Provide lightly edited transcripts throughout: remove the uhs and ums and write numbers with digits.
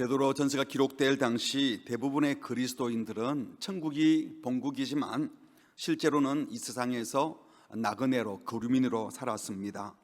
베드로 전서가 기록될 당시 대부분의 그리스도인들은 천국이 본국이지만 실제로는 이 세상에서 나그네로 거류민으로 살았습니다.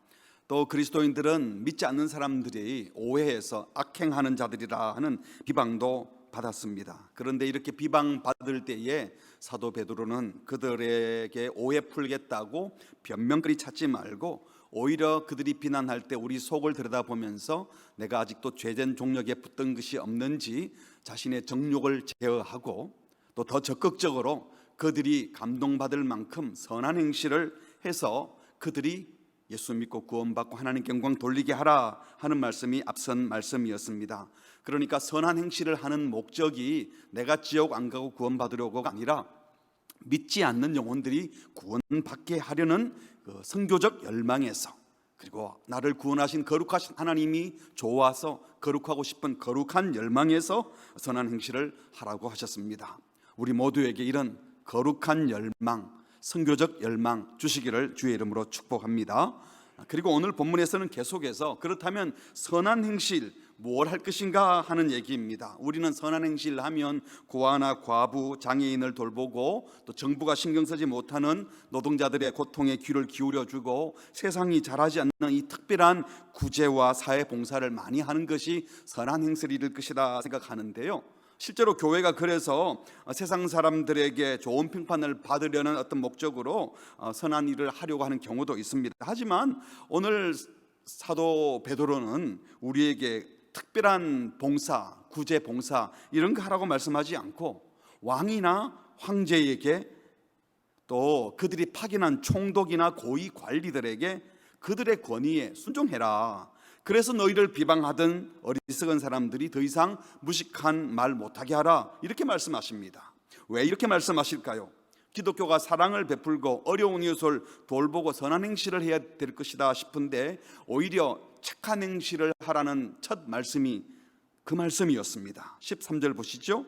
또 그리스도인들은 믿지 않는 사람들이 오해해서 악행하는 자들이라 하는 비방도 받았습니다. 그런데 이렇게 비방받을 때에 사도 베드로는 그들에게 오해 풀겠다고 변명거리 찾지 말고 오히려 그들이 비난할 때 우리 속을 들여다보면서 내가 아직도 죄된 종력에 붙던 것이 없는지 자신의 정욕을 제어하고 또 더 적극적으로 그들이 감동받을 만큼 선한 행실을 해서 그들이 예수 믿고 구원받고 하나님께 영광 돌리게 하라 하는 말씀이 앞선 말씀이었습니다. 그러니까 선한 행실을 하는 목적이 내가 지옥 안 가고 구원받으려고가 아니라 믿지 않는 영혼들이 구원받게 하려는 그 선교적 열망에서, 그리고 나를 구원하신 거룩하신 하나님이 좋아서 거룩하고 싶은 거룩한 열망에서 선한 행실을 하라고 하셨습니다. 우리 모두에게 이런 거룩한 열망, 선교적 열망 주시기를 주의 이름으로 축복합니다. 그리고 오늘 본문에서는 계속해서 그렇다면 선한 행실 무엇 할 것인가 하는 얘기입니다. 우리는 선한 행실 하면 고아나 과부, 장애인을 돌보고 또 정부가 신경 쓰지 못하는 노동자들의 고통에 귀를 기울여주고 세상이 잘하지 않는 이 특별한 구제와 사회봉사를 많이 하는 것이 선한 행실일 것이다 생각하는데요, 실제로 교회가 그래서 세상 사람들에게 좋은 평판을 받으려는 어떤 목적으로 선한 일을 하려고 하는 경우도 있습니다. 하지만 오늘 사도 베드로는 우리에게 특별한 봉사, 구제 봉사 이런 거 하라고 말씀하지 않고 왕이나 황제에게 또 그들이 파견한 총독이나 고위 관리들에게 그들의 권위에 순종해라. 그래서 너희를 비방하던 어리석은 사람들이 더 이상 무식한 말 못하게 하라, 이렇게 말씀하십니다. 왜 이렇게 말씀하실까요? 기독교가 사랑을 베풀고 어려운 이웃을 돌보고 선한 행실을 해야 될 것이다 싶은데 오히려 착한 행실을 하라는 첫 말씀이 그 말씀이었습니다. 13절 보시죠.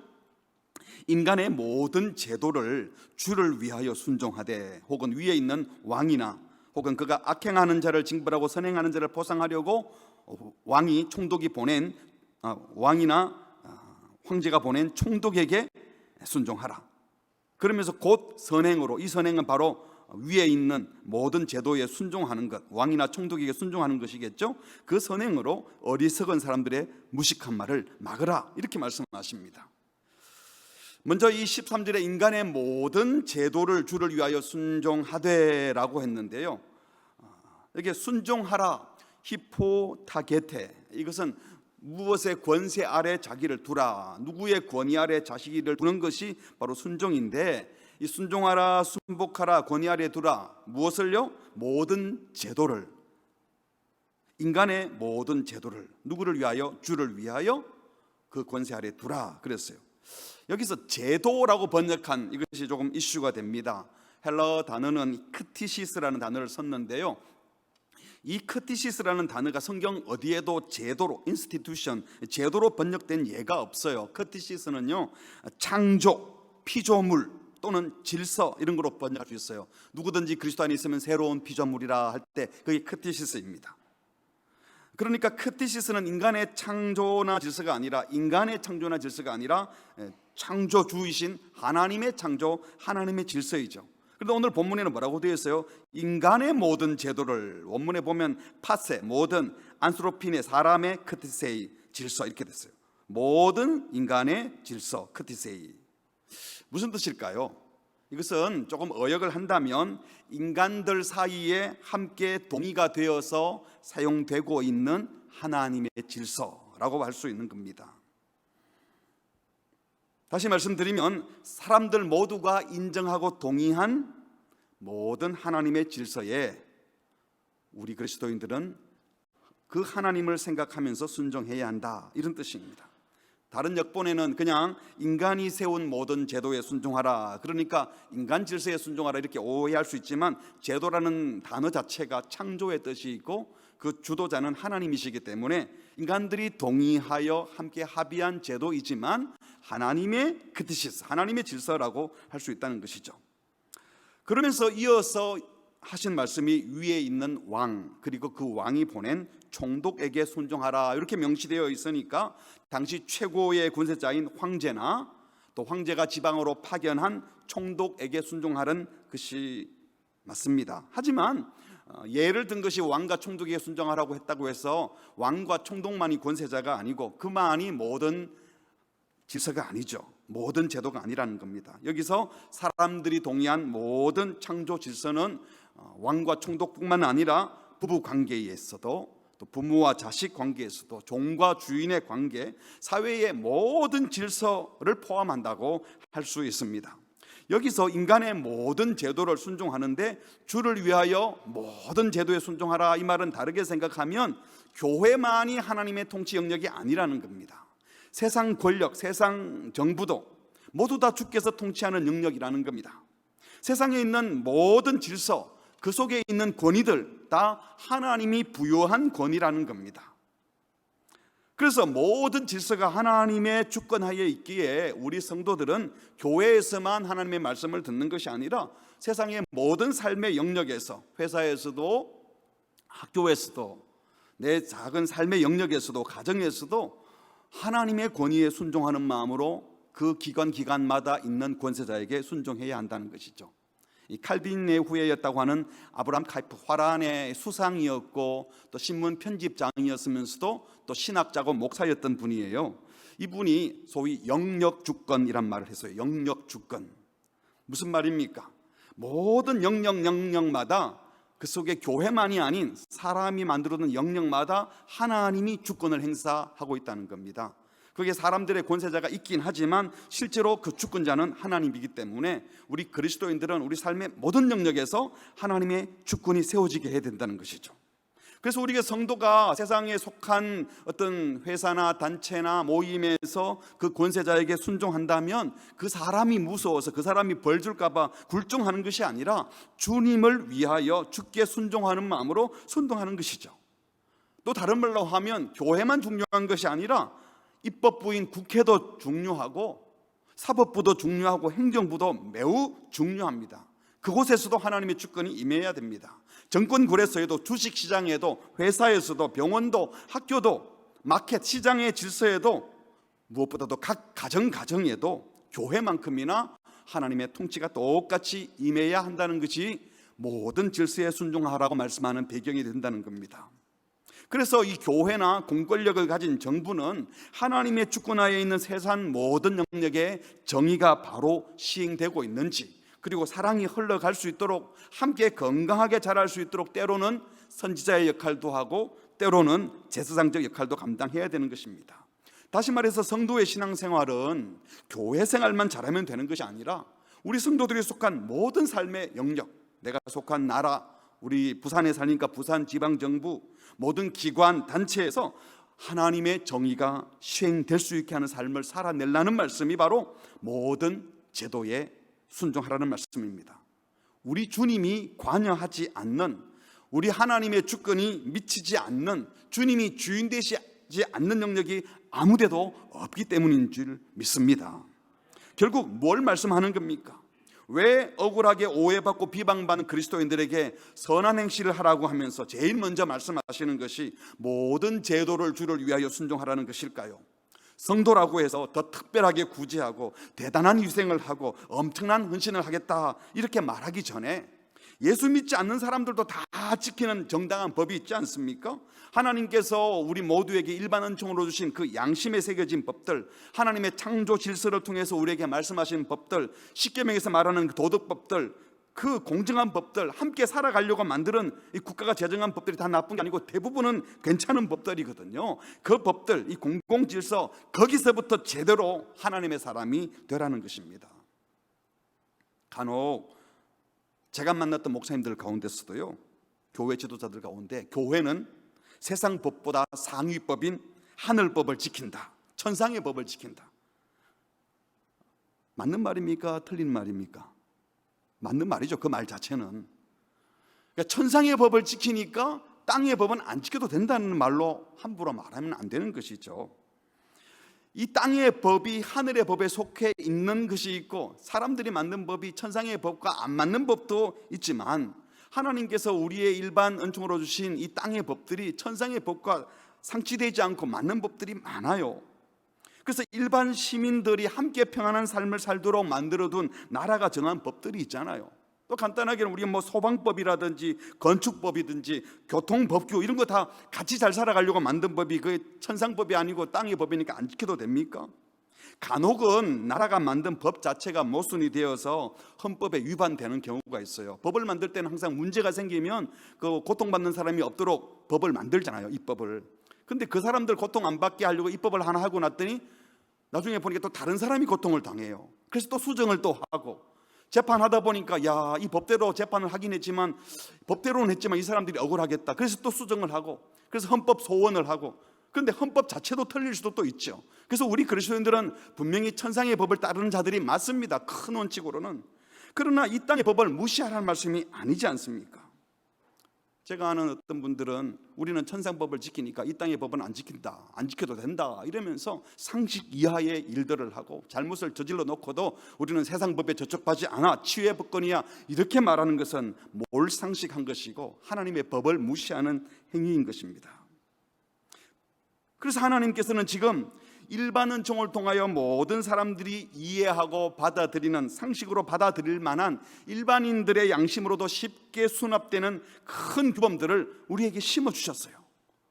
인간의 모든 제도를 주를 위하여 순종하되, 혹은 위에 있는 왕이나 혹은 그가 악행하는 자를 징벌하고 선행하는 자를 보상하려고 왕이 총독이 보낸 왕이나 황제가 보낸 총독에게 순종하라. 그러면서 곧 선행으로, 이 선행은 바로 위에 있는 모든 제도에 순종하는 것, 왕이나 총독에게 순종하는 것이겠죠. 그 선행으로 어리석은 사람들의 무식한 말을 막으라, 이렇게 말씀하십니다. 먼저 이 13절에 인간의 모든 제도를 주를 위하여 순종하되라고 했는데요, 여기에 순종하라, 히포타게테, 이것은 무엇의 권세 아래 자기를 두라, 누구의 권위 아래 자기를 두는 것이 바로 순종인데, 이 순종하라, 순복하라, 권위 아래 두라, 무엇을요? 모든 제도를, 인간의 모든 제도를 누구를 위하여? 주를 위하여 그 권세 아래 두라 그랬어요. 여기서 제도라고 번역한 이것이 조금 이슈가 됩니다. 헬러 단어는 크티시스라는 단어를 썼는데요, 이 크티시스라는 단어가 성경 어디에도 제도로, 인스티튜션, 제도로 번역된 예가 없어요. 크티시스는요, 창조, 피조물 또는 질서 이런 거로 번역할 수 있어요. 누구든지 그리스도 안에 있으면 새로운 피조물이라 할 때 그게 크티시스입니다. 그러니까 크티시스는 인간의 창조나 질서가 아니라, 인간의 창조나 질서가 아니라 창조주이신 하나님의 창조, 하나님의 질서이죠. 그런데 오늘 본문에는 뭐라고 되어 있어요? 인간의 모든 제도를, 원문에 보면 파세, 모든, 안스로피네, 사람의 크티세이, 질서, 이렇게 됐어요. 모든 인간의 질서, 크티세이. 무슨 뜻일까요? 이것은 조금 어역을 한다면 인간들 사이에 함께 동의가 되어서 사용되고 있는 하나님의 질서라고 할 수 있는 겁니다. 다시 말씀드리면 사람들 모두가 인정하고 동의한 모든 하나님의 질서에 우리 그리스도인들은 그 하나님을 생각하면서 순종해야 한다, 이런 뜻입니다. 다른 역본에는 그냥 인간이 세운 모든 제도에 순종하라, 그러니까 인간 질서에 순종하라, 이렇게 오해할 수 있지만 제도라는 단어 자체가 창조의 뜻이 있고 그 주도자는 하나님이시기 때문에 인간들이 동의하여 함께 합의한 제도이지만 하나님의 크티시스, 하나님의 질서라고 할 수 있다는 것이죠. 그러면서 이어서 하신 말씀이 위에 있는 왕 그리고 그 왕이 보낸 총독에게 순종하라 이렇게 명시되어 있으니까 당시 최고의 권세자인 황제나 또 황제가 지방으로 파견한 총독에게 순종하는 것이 맞습니다. 하지만 예를 든 것이 왕과 총독에게 순종하라고 했다고 해서 왕과 총독만이 권세자가 아니고 그만이 모든 질서가 아니죠. 모든 제도가 아니라는 겁니다. 여기서 사람들이 동의한 모든 창조 질서는 왕과 총독뿐만 아니라 부부 관계에서도 또 부모와 자식 관계에서도 종과 주인의 관계, 사회의 모든 질서를 포함한다고 할 수 있습니다. 여기서 인간의 모든 제도를 순종하는데 주를 위하여 모든 제도에 순종하라 이 말은 다르게 생각하면 교회만이 하나님의 통치 영역이 아니라는 겁니다. 세상 권력, 세상 정부도 모두 다 주께서 통치하는 영역이라는 겁니다. 세상에 있는 모든 질서, 그 속에 있는 권위들 다 하나님이 부여한 권위라는 겁니다. 그래서 모든 질서가 하나님의 주권하에 있기에 우리 성도들은 교회에서만 하나님의 말씀을 듣는 것이 아니라 세상의 모든 삶의 영역에서, 회사에서도 학교에서도 내 작은 삶의 영역에서도 가정에서도 하나님의 권위에 순종하는 마음으로 그 기관마다 있는 권세자에게 순종해야 한다는 것이죠. 이 칼빈의 후예였다고 하는 아브라함 카이프, 화란의 수상이었고 또 신문 편집장이었으면서도 또 신학자고 목사였던 분이에요. 이분이 소위 영역주권이란 말을 했어요. 영역주권. 무슨 말입니까? 모든 영역마다 그 속에 교회만이 아닌 사람이 만들어둔 영역마다 하나님이 주권을 행사하고 있다는 겁니다. 그게 사람들의 권세자가 있긴 하지만 실제로 그 주권자는 하나님이기 때문에 우리 그리스도인들은 우리 삶의 모든 영역에서 하나님의 주권이 세워지게 해야 된다는 것이죠. 그래서 우리가 성도가 세상에 속한 어떤 회사나 단체나 모임에서 그 권세자에게 순종한다면 그 사람이 무서워서 그 사람이 벌 줄까 봐 굴종하는 것이 아니라 주님을 위하여 주께 순종하는 마음으로 순종하는 것이죠. 또 다른 말로 하면 교회만 중요한 것이 아니라 입법부인 국회도 중요하고 사법부도 중요하고 행정부도 매우 중요합니다. 그곳에서도 하나님의 주권이 임해야 됩니다. 정권 거래소에도 주식시장에도 회사에서도 병원도 학교도 마켓 시장의 질서에도 무엇보다도 각 가정에도 교회만큼이나 하나님의 통치가 똑같이 임해야 한다는 것이 모든 질서에 순종하라고 말씀하는 배경이 된다는 겁니다. 그래서 이 교회나 공권력을 가진 정부는 하나님의 주권하에 있는 세상 모든 영역에 정의가 바로 시행되고 있는지, 그리고 사랑이 흘러갈 수 있도록 함께 건강하게 자랄 수 있도록 때로는 선지자의 역할도 하고 때로는 제사장적 역할도 감당해야 되는 것입니다. 다시 말해서 성도의 신앙생활은 교회 생활만 잘하면 되는 것이 아니라 우리 성도들이 속한 모든 삶의 영역, 내가 속한 나라, 우리 부산에 사니까 부산 지방정부, 모든 기관, 단체에서 하나님의 정의가 시행될 수 있게 하는 삶을 살아내려는 말씀이 바로 모든 제도에 순종하라는 말씀입니다. 우리 주님이 관여하지 않는, 우리 하나님의 주권이 미치지 않는, 주님이 주인 되시지 않는 영역이 아무데도 없기 때문인 줄 믿습니다. 결국 뭘 말씀하는 겁니까? 왜 억울하게 오해받고 비방받는 그리스도인들에게 선한 행실을 하라고 하면서 제일 먼저 말씀하시는 것이 모든 제도를 주를 위하여 순종하라는 것일까요? 성도라고 해서 더 특별하게 구제하고 대단한 희생을 하고 엄청난 헌신을 하겠다 이렇게 말하기 전에 예수 믿지 않는 사람들도 다 지키는 정당한 법이 있지 않습니까? 하나님께서 우리 모두에게 일반 은총으로 주신 그 양심에 새겨진 법들, 하나님의 창조 질서를 통해서 우리에게 말씀하신 법들, 십계명에서 말하는 그 도덕법들, 그 공정한 법들, 함께 살아가려고 만드는 이 국가가 제정한 법들이 다 나쁜 게 아니고 대부분은 괜찮은 법들이거든요. 그 법들, 이 공공질서, 거기서부터 제대로 하나님의 사람이 되라는 것입니다. 간혹 제가 만났던 목사님들 가운데서도요, 교회 지도자들 가운데 교회는 세상 법보다 상위법인 하늘법을 지킨다, 천상의 법을 지킨다. 맞는 말입니까? 틀린 말입니까? 맞는 말이죠. 그 말 자체는. 그러니까 천상의 법을 지키니까 땅의 법은 안 지켜도 된다는 말로 함부로 말하면 안 되는 것이죠. 이 땅의 법이 하늘의 법에 속해 있는 것이 있고 사람들이 만든 법이 천상의 법과 안 맞는 법도 있지만 하나님께서 우리의 일반 은총으로 주신 이 땅의 법들이 천상의 법과 상치되지 않고 맞는 법들이 많아요. 그래서 일반 시민들이 함께 평안한 삶을 살도록 만들어둔 나라가 정한 법들이 있잖아요. 또 간단하게는 우리가 뭐 소방법이라든지 건축법이든지 교통법규 이런 거 다 같이 잘 살아가려고 만든 법이 그 천상법이 아니고 땅의 법이니까 안 지켜도 됩니까? 간혹은 나라가 만든 법 자체가 모순이 되어서 헌법에 위반되는 경우가 있어요. 법을 만들 때는 항상 문제가 생기면 그 고통받는 사람이 없도록 법을 만들잖아요, 입법을. 근데 그 사람들 고통 안 받게 하려고 입법을 하나 하고 났더니 나중에 보니까 또 다른 사람이 고통을 당해요. 그래서 또 수정을 또 하고 재판하다 보니까 야, 이 법대로 재판을 하긴 했지만 법대로는 했지만 이 사람들이 억울하겠다. 그래서 또 수정을 하고 그래서 헌법 소원을 하고 그런데 헌법 자체도 틀릴 수도 또 있죠. 그래서 우리 그리스도인들은 분명히 천상의 법을 따르는 자들이 맞습니다. 큰 원칙으로는. 그러나 이 땅의 법을 무시하라는 말씀이 아니지 않습니까? 제가 아는 어떤 분들은 우리는 천상법을 지키니까 이 땅의 법은 안 지킨다, 안 지켜도 된다 이러면서 상식 이하의 일들을 하고 잘못을 저질러 놓고도 우리는 세상 법에 저촉하지 않아 치유의 법권이야 이렇게 말하는 것은 몰상식한 것이고 하나님의 법을 무시하는 행위인 것입니다. 그래서 하나님께서는 지금 일반 은총을 통하여 모든 사람들이 이해하고 받아들이는 상식으로 받아들일 만한 일반인들의 양심으로도 쉽게 수납되는 큰 규범들을 우리에게 심어주셨어요.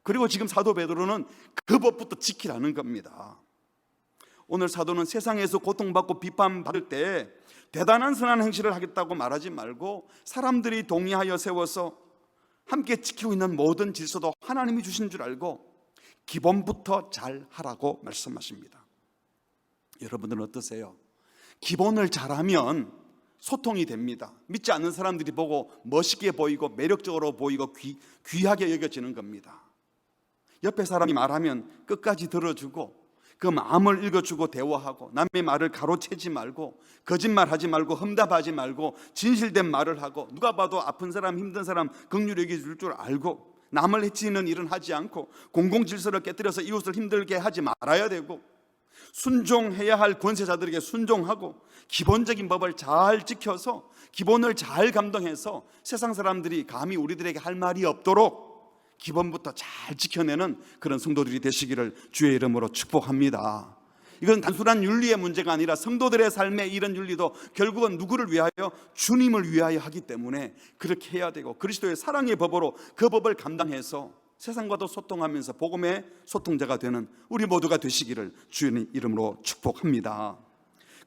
그리고 지금 사도 베드로는 그 법부터 지키라는 겁니다. 오늘 사도는 세상에서 고통받고 비판받을 때 대단한 선한 행실을 하겠다고 말하지 말고 사람들이 동의하여 세워서 함께 지키고 있는 모든 질서도 하나님이 주신 줄 알고 기본부터 잘 하라고 말씀하십니다. 여러분들은 어떠세요? 기본을 잘하면 소통이 됩니다. 믿지 않는 사람들이 보고 멋있게 보이고 매력적으로 보이고 귀하게 여겨지는 겁니다. 옆에 사람이 말하면 끝까지 들어주고 그 마음을 읽어주고 대화하고 남의 말을 가로채지 말고 거짓말하지 말고 험담하지 말고 진실된 말을 하고 누가 봐도 아픈 사람 힘든 사람 긍휼히 여길 줄 알고 남을 해치는 일은 하지 않고 공공질서를 깨뜨려서 이웃을 힘들게 하지 말아야 되고 순종해야 할 권세자들에게 순종하고 기본적인 법을 잘 지켜서 기본을 잘 감당해서 세상 사람들이 감히 우리들에게 할 말이 없도록 기본부터 잘 지켜내는 그런 성도들이 되시기를 주의 이름으로 축복합니다. 이건 단순한 윤리의 문제가 아니라 성도들의 삶의 이런 윤리도 결국은 누구를 위하여? 주님을 위하여 하기 때문에 그렇게 해야 되고 그리스도의 사랑의 법으로 그 법을 감당해서 세상과도 소통하면서 복음의 소통자가 되는 우리 모두가 되시기를 주의 이름으로 축복합니다.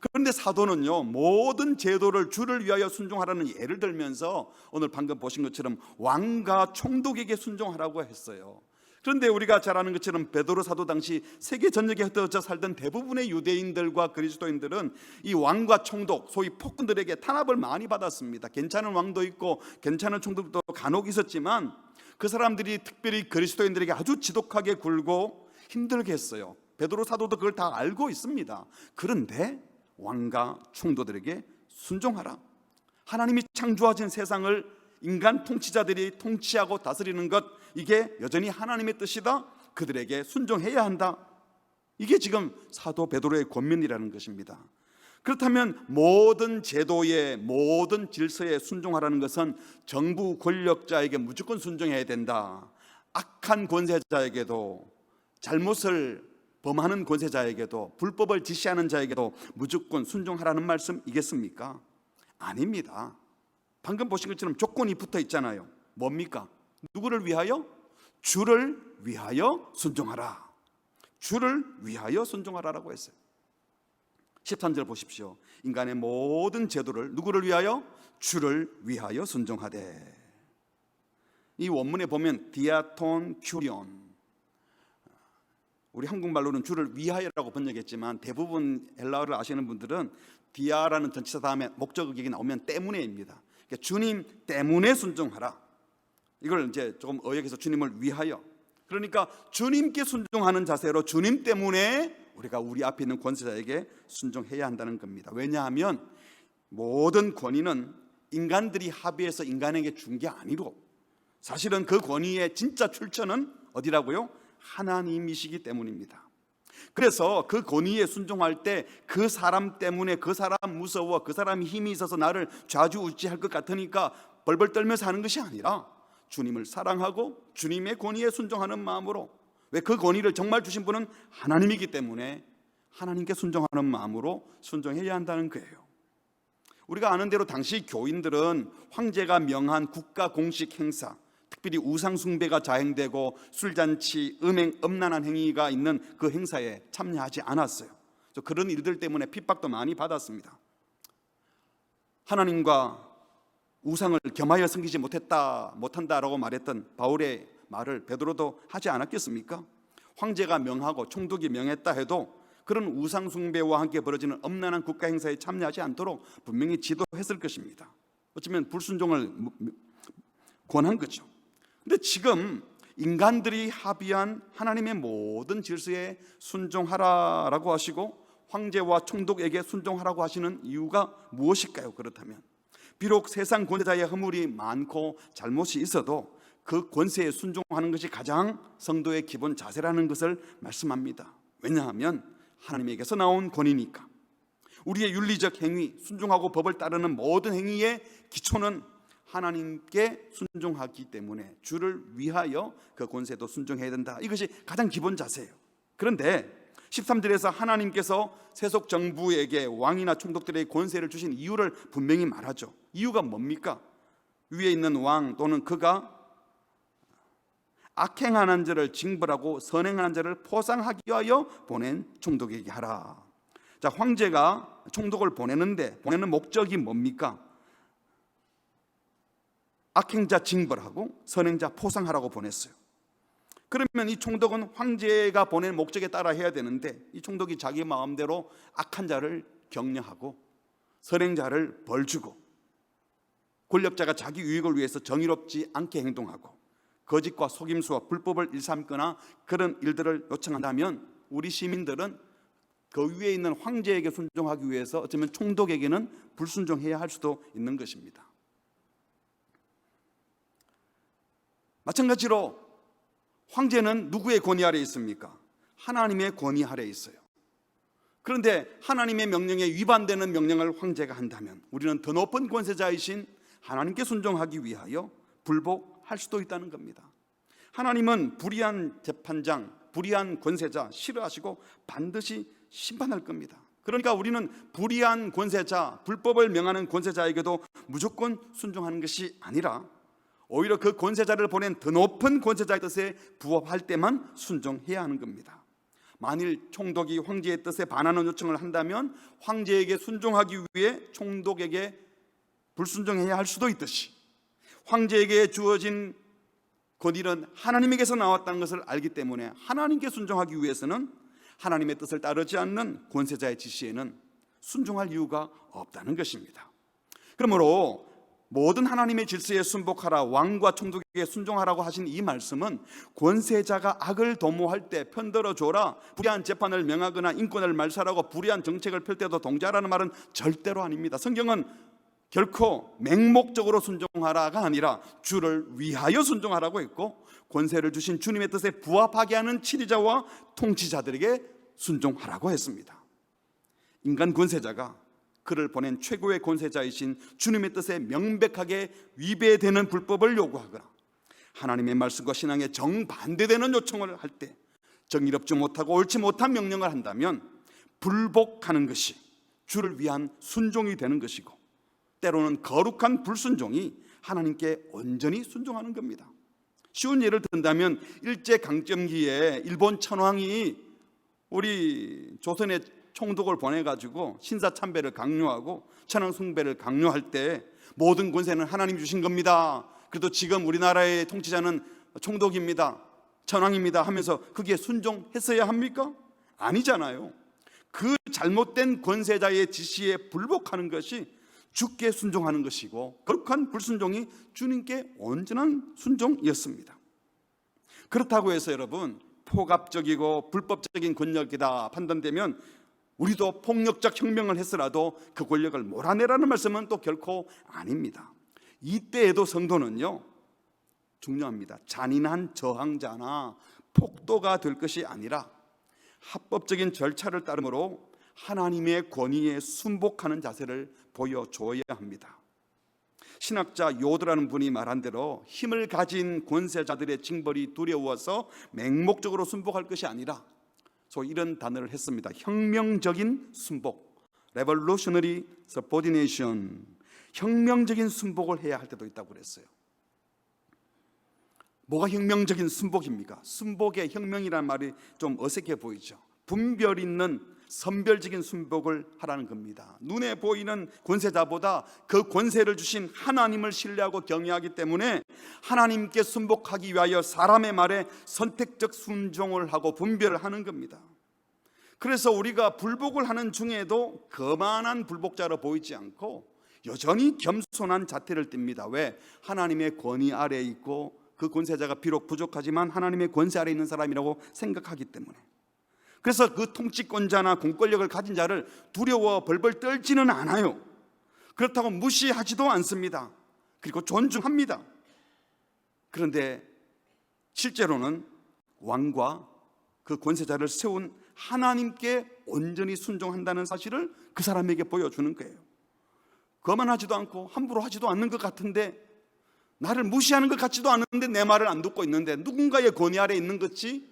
그런데 사도는요, 모든 제도를 주를 위하여 순종하라는 예를 들면서 오늘 방금 보신 것처럼 왕과 총독에게 순종하라고 했어요. 그런데 우리가 잘 아는 것처럼 베드로 사도 당시 세계 전역에 흩어져 살던 대부분의 유대인들과 그리스도인들은 이 왕과 총독, 소위 폭군들에게 탄압을 많이 받았습니다. 괜찮은 왕도 있고 괜찮은 총독도 간혹 있었지만 그 사람들이 특별히 그리스도인들에게 아주 지독하게 굴고 힘들게 했어요. 베드로 사도도 그걸 다 알고 있습니다. 그런데 왕과 총독들에게 순종하라. 하나님이 창조하신 세상을 인간 통치자들이 통치하고 다스리는 것, 이게 여전히 하나님의 뜻이다. 그들에게 순종해야 한다. 이게 지금 사도 베드로의 권면이라는 것입니다. 그렇다면 모든 제도에 모든 질서에 순종하라는 것은 정부 권력자에게 무조건 순종해야 된다. 악한 권세자에게도 잘못을 범하는 권세자에게도 불법을 지시하는 자에게도 무조건 순종하라는 말씀이겠습니까? 아닙니다. 방금 보신 것처럼 조건이 붙어 있잖아요. 뭡니까? 누구를 위하여? 주를 위하여 순종하라. 주를 위하여 순종하라라고 했어요. 13절 보십시오. 인간의 모든 제도를 누구를 위하여? 주를 위하여 순종하되. 이 원문에 보면 디아톤 큐리온, 우리 한국말로는 주를 위하여라고 번역했지만 대부분 헬라어를 아시는 분들은 디아라는 전치사 다음에 목적어격이 나오면 때문에입니다. 그러니까 주님 때문에 순종하라. 이걸 이제 조금 어역해서 주님을 위하여. 그러니까 주님께 순종하는 자세로 주님 때문에 우리가 우리 앞에 있는 권세자에게 순종해야 한다는 겁니다. 왜냐하면 모든 권위는 인간들이 합의해서 인간에게 준 게 아니고 사실은 그 권위의 진짜 출처는 어디라고요? 하나님이시기 때문입니다. 그래서 그 권위에 순종할 때 그 사람 때문에 그 사람 무서워, 그 사람이 힘이 있어서 나를 좌지우지할 것 같으니까 벌벌 떨면서 하는 것이 아니라 주님을 사랑하고 주님의 권위에 순종하는 마음으로, 왜 그 권위를 정말 주신 분은 하나님이기 때문에 하나님께 순종하는 마음으로 순종해야 한다는 거예요. 우리가 아는 대로 당시 교인들은 황제가 명한 국가 공식 행사, 특별히 우상 숭배가 자행되고 술잔치, 음행, 음란한 행위가 있는 그 행사에 참여하지 않았어요. 그런 일들 때문에 핍박도 많이 받았습니다. 하나님과 우상을 겸하여 섬기지 못한다라고 말했던 바울의 말을 베드로도 하지 않았겠습니까? 황제가 명하고 총독이 명했다 해도 그런 우상 숭배와 함께 벌어지는 음란한 국가 행사에 참여하지 않도록 분명히 지도했을 것입니다. 어쩌면 불순종을 권한 거죠. 그런데 지금 인간들이 합의한 하나님의 모든 질서에 순종하라라고 하시고 황제와 총독에게 순종하라고 하시는 이유가 무엇일까요? 그렇다면 비록 세상 권세자의 허물이 많고 잘못이 있어도 그 권세에 순종하는 것이 가장 성도의 기본 자세라는 것을 말씀합니다. 왜냐하면 하나님에게서 나온 권위니까. 우리의 윤리적 행위, 순종하고 법을 따르는 모든 행위의 기초는 하나님께 순종하기 때문에 주를 위하여 그 권세도 순종해야 된다. 이것이 가장 기본 자세예요. 그런데 13절에서 하나님께서 세속 정부에게 왕이나 총독들에게 권세를 주신 이유를 분명히 말하죠. 이유가 뭡니까? 위에 있는 왕 또는 그가 악행하는 자를 징벌하고 선행하는 자를 포상하기 위하여 보낸 총독에게 하라. 자, 황제가 총독을 보내는 목적이 뭡니까? 악행자 징벌하고 선행자 포상하라고 보냈어요. 그러면 이 총독은 황제가 보낸 목적에 따라 해야 되는데 이 총독이 자기 마음대로 악한 자를 격려하고 선행자를 벌주고 권력자가 자기 유익을 위해서 정의롭지 않게 행동하고 거짓과 속임수와 불법을 일삼거나 그런 일들을 요청한다면 우리 시민들은 그 위에 있는 황제에게 순종하기 위해서 어쩌면 총독에게는 불순종해야 할 수도 있는 것입니다. 마찬가지로 황제는 누구의 권위 아래 있습니까? 하나님의 권위 아래 있어요. 그런데 하나님의 명령에 위반되는 명령을 황제가 한다면 우리는 더 높은 권세자이신 하나님께 순종하기 위하여 불복할 수도 있다는 겁니다. 하나님은 불의한 재판장, 불의한 권세자 싫어하시고 반드시 심판할 겁니다. 그러니까 우리는 불의한 권세자, 불법을 명하는 권세자에게도 무조건 순종하는 것이 아니라 오히려 그 권세자를 보낸 더 높은 권세자의 뜻에 부합할 때만 순종해야 하는 겁니다. 만일 총독이 황제의 뜻에 반하는 요청을 한다면 황제에게 순종하기 위해 총독에게 불순종해야 할 수도 있듯이 황제에게 주어진 권위는 하나님에게서 나왔다는 것을 알기 때문에 하나님께 순종하기 위해서는 하나님의 뜻을 따르지 않는 권세자의 지시에는 순종할 이유가 없다는 것입니다. 그러므로 모든 하나님의 질서에 순복하라, 왕과 총독에게 순종하라고 하신 이 말씀은 권세자가 악을 도모할 때 편들어 줘라, 불의한 재판을 명하거나 인권을 말살하고 불의한 정책을 펼 때도 동자라는 말은 절대로 아닙니다. 성경은 결코 맹목적으로 순종하라가 아니라 주를 위하여 순종하라고 했고 권세를 주신 주님의 뜻에 부합하게 하는 치리자와 통치자들에게 순종하라고 했습니다. 인간 권세자가 그를 보낸 최고의 권세자이신 주님의 뜻에 명백하게 위배되는 불법을 요구하거나 하나님의 말씀과 신앙에 정반대되는 요청을 할 때 정의롭지 못하고 옳지 못한 명령을 한다면 불복하는 것이 주를 위한 순종이 되는 것이고 때로는 거룩한 불순종이 하나님께 온전히 순종하는 겁니다. 쉬운 예를 든다면 일제강점기에 일본 천황이 우리 조선의 총독을 보내가지고 신사참배를 강요하고 천황숭배를 강요할 때 모든 권세는 하나님 주신 겁니다. 그래도 지금 우리나라의 통치자는 총독입니다, 천황입니다 하면서 그게 순종했어야 합니까? 아니잖아요. 그 잘못된 권세자의 지시에 불복하는 것이 주께 순종하는 것이고 거룩한 불순종이 주님께 온전한 순종이었습니다. 그렇다고 해서 여러분 포갑적이고 불법적인 권력이다 판단되면 우리도 폭력적 혁명을 했으라도 그 권력을 몰아내라는 말씀은 또 결코 아닙니다. 이때에도 성도는요 중요합니다. 잔인한 저항자나 폭도가 될 것이 아니라 합법적인 절차를 따르므로 하나님의 권위에 순복하는 자세를 보여줘야 합니다. 신학자 요드라는 분이 말한 대로 힘을 가진 권세자들의 징벌이 두려워서 맹목적으로 순복할 것이 아니라 소위 이런 단어를 했습니다. 혁명적인 순복, Revolutionary Subordination, 혁명적인 순복을 해야 할 때도 있다고 그랬어요. 뭐가 혁명적인 순복입니까? 순복의 혁명이라는 말이 좀 어색해 보이죠. 분별 있는 선별적인 순복을 하라는 겁니다. 눈에 보이는 권세자보다 그 권세를 주신 하나님을 신뢰하고 경외하기 때문에 하나님께 순복하기 위하여 사람의 말에 선택적 순종을 하고 분별을 하는 겁니다. 그래서 우리가 불복을 하는 중에도 거만한 불복자로 보이지 않고 여전히 겸손한 자태를 띱니다. 왜? 하나님의 권위 아래에 있고 그 권세자가 비록 부족하지만 하나님의 권세 아래에 있는 사람이라고 생각하기 때문에. 그래서 그 통치권자나 공권력을 가진 자를 두려워 벌벌 떨지는 않아요. 그렇다고 무시하지도 않습니다. 그리고 존중합니다. 그런데 실제로는 왕과 그 권세자를 세운 하나님께 온전히 순종한다는 사실을 그 사람에게 보여주는 거예요. 거만하지도 않고 함부로 하지도 않는 것 같은데, 나를 무시하는 것 같지도 않은데 내 말을 안 듣고 있는데 누군가의 권위 아래 있는 것이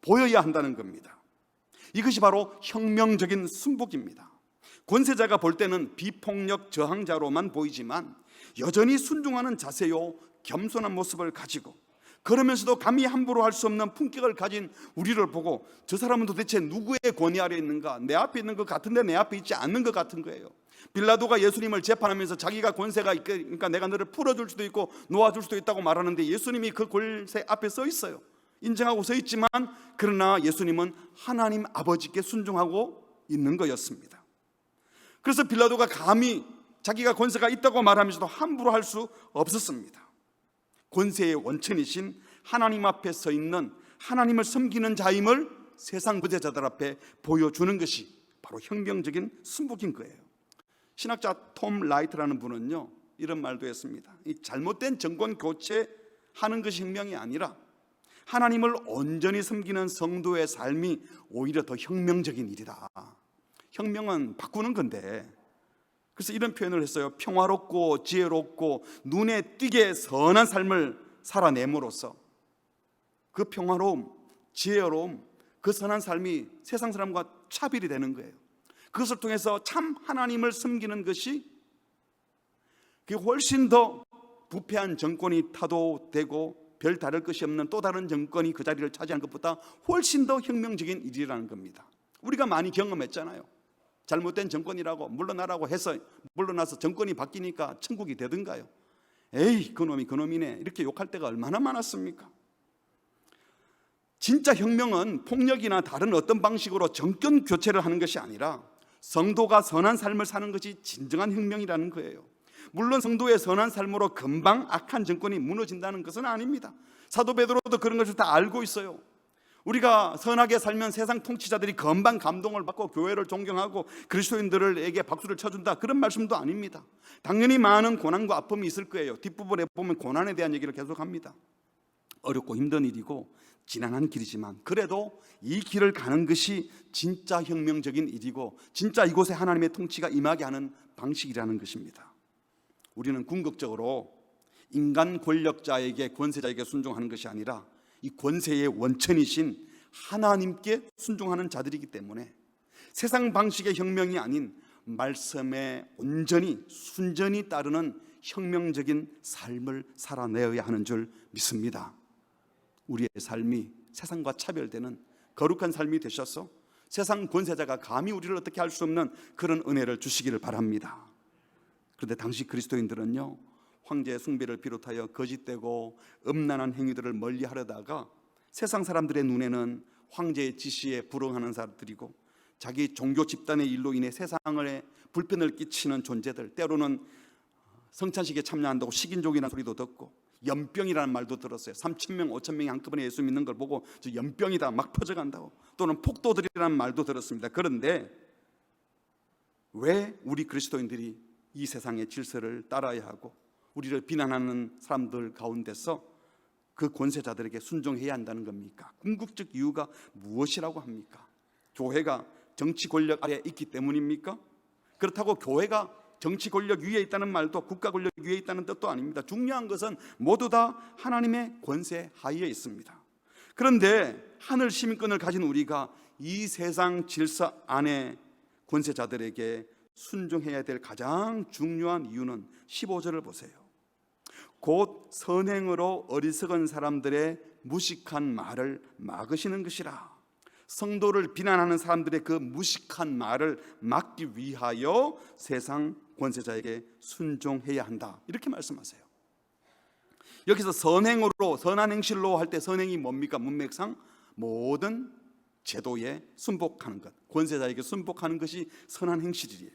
보여야 한다는 겁니다. 이것이 바로 혁명적인 순복입니다. 권세자가 볼 때는 비폭력 저항자로만 보이지만 여전히 순종하는 자세요, 겸손한 모습을 가지고 그러면서도 감히 함부로 할 수 없는 품격을 가진 우리를 보고 저 사람은 도대체 누구의 권위 아래 있는가? 내 앞에 있는 것 같은데 내 앞에 있지 않는 것 같은 거예요. 빌라도가 예수님을 재판하면서 자기가 권세가 있으니까 내가 너를 풀어줄 수도 있고 놓아줄 수도 있다고 말하는데 예수님이 그 권세 앞에 서 있어요. 인정하고 서 있지만 그러나 예수님은 하나님 아버지께 순종하고 있는 거였습니다. 그래서 빌라도가 감히 자기가 권세가 있다고 말하면서도 함부로 할 수 없었습니다. 권세의 원천이신 하나님 앞에 서 있는 하나님을 섬기는 자임을 세상 부재자들 앞에 보여주는 것이 바로 혁명적인 순복인 거예요. 신학자 톰 라이트라는 분은요, 이런 말도 했습니다. 이 잘못된 정권 교체하는 것이 혁명이 아니라 하나님을 온전히 섬기는 성도의 삶이 오히려 더 혁명적인 일이다. 혁명은 바꾸는 건데, 그래서 이런 표현을 했어요. 평화롭고 지혜롭고 눈에 띄게 선한 삶을 살아냄으로써 그 평화로움, 지혜로움, 그 선한 삶이 세상 사람과 차별이 되는 거예요. 그것을 통해서 참 하나님을 섬기는 것이 훨씬 더 부패한 정권이 타도되고 별 다를 것이 없는 또 다른 정권이 그 자리를 차지하는 것보다 훨씬 더 혁명적인 일이라는 겁니다. 우리가 많이 경험했잖아요. 잘못된 정권이라고 물러나라고 해서 물러나서 정권이 바뀌니까 천국이 되든가요? 에이, 그놈이 그놈이네, 이렇게 욕할 때가 얼마나 많았습니까? 진짜 혁명은 폭력이나 다른 어떤 방식으로 정권 교체를 하는 것이 아니라 성도가 선한 삶을 사는 것이 진정한 혁명이라는 거예요. 물론 성도의 선한 삶으로 금방 악한 정권이 무너진다는 것은 아닙니다. 사도 베드로도 그런 것을 다 알고 있어요. 우리가 선하게 살면 세상 통치자들이 금방 감동을 받고 교회를 존경하고 그리스도인들에게 박수를 쳐준다, 그런 말씀도 아닙니다. 당연히 많은 고난과 아픔이 있을 거예요. 뒷부분에 보면 고난에 대한 얘기를 계속합니다. 어렵고 힘든 일이고 지난한 길이지만 그래도 이 길을 가는 것이 진짜 혁명적인 일이고 진짜 이곳에 하나님의 통치가 임하게 하는 방식이라는 것입니다. 우리는 궁극적으로 인간 권력자에게, 권세자에게 순종하는 것이 아니라 이 권세의 원천이신 하나님께 순종하는 자들이기 때문에 세상 방식의 혁명이 아닌 말씀에 온전히 순전히 따르는 혁명적인 삶을 살아내어야 하는 줄 믿습니다. 우리의 삶이 세상과 차별되는 거룩한 삶이 되셔서 세상 권세자가 감히 우리를 어떻게 할 수 없는 그런 은혜를 주시기를 바랍니다. 그런데 당시 그리스도인들은요, 황제 숭배를 비롯하여 거짓되고 음란한 행위들을 멀리 하려다가 세상 사람들의 눈에는 황제의 지시에 불응하는 사람들이고 자기 종교 집단의 일로 인해 세상에 불편을 끼치는 존재들, 때로는 성찬식에 참여한다고 식인종이라는 소리도 듣고 연병이라는 말도 들었어요. 3,000명, 5,000명이 한꺼번에 예수 믿는 걸 보고 저 연병이다 막 퍼져간다고, 또는 폭도들이라는 말도 들었습니다. 그런데 왜 우리 그리스도인들이 이 세상의 질서를 따라야 하고 우리를 비난하는 사람들 가운데서 그 권세자들에게 순종해야 한다는 겁니까? 궁극적 이유가 무엇이라고 합니까? 교회가 정치 권력 아래 있기 때문입니까? 그렇다고 교회가 정치 권력 위에 있다는 말도 국가 권력 위에 있다는 뜻도 아닙니다. 중요한 것은 모두 다 하나님의 권세 하에 있습니다. 그런데 하늘 시민권을 가진 우리가 이 세상 질서 안에 권세자들에게 순종해야 될 가장 중요한 이유는 15절을 보세요. 곧 선행으로 어리석은 사람들의 무식한 말을 막으시는 것이라. 성도를 비난하는 사람들의 그 무식한 말을 막기 위하여 세상 권세자에게 순종해야 한다, 이렇게 말씀하세요. 여기서 선행으로, 선한 행실로 할 때 선행이 뭡니까? 문맥상 모든 제도에 순복하는 것, 권세자에게 순복하는 것이 선한 행실이에요.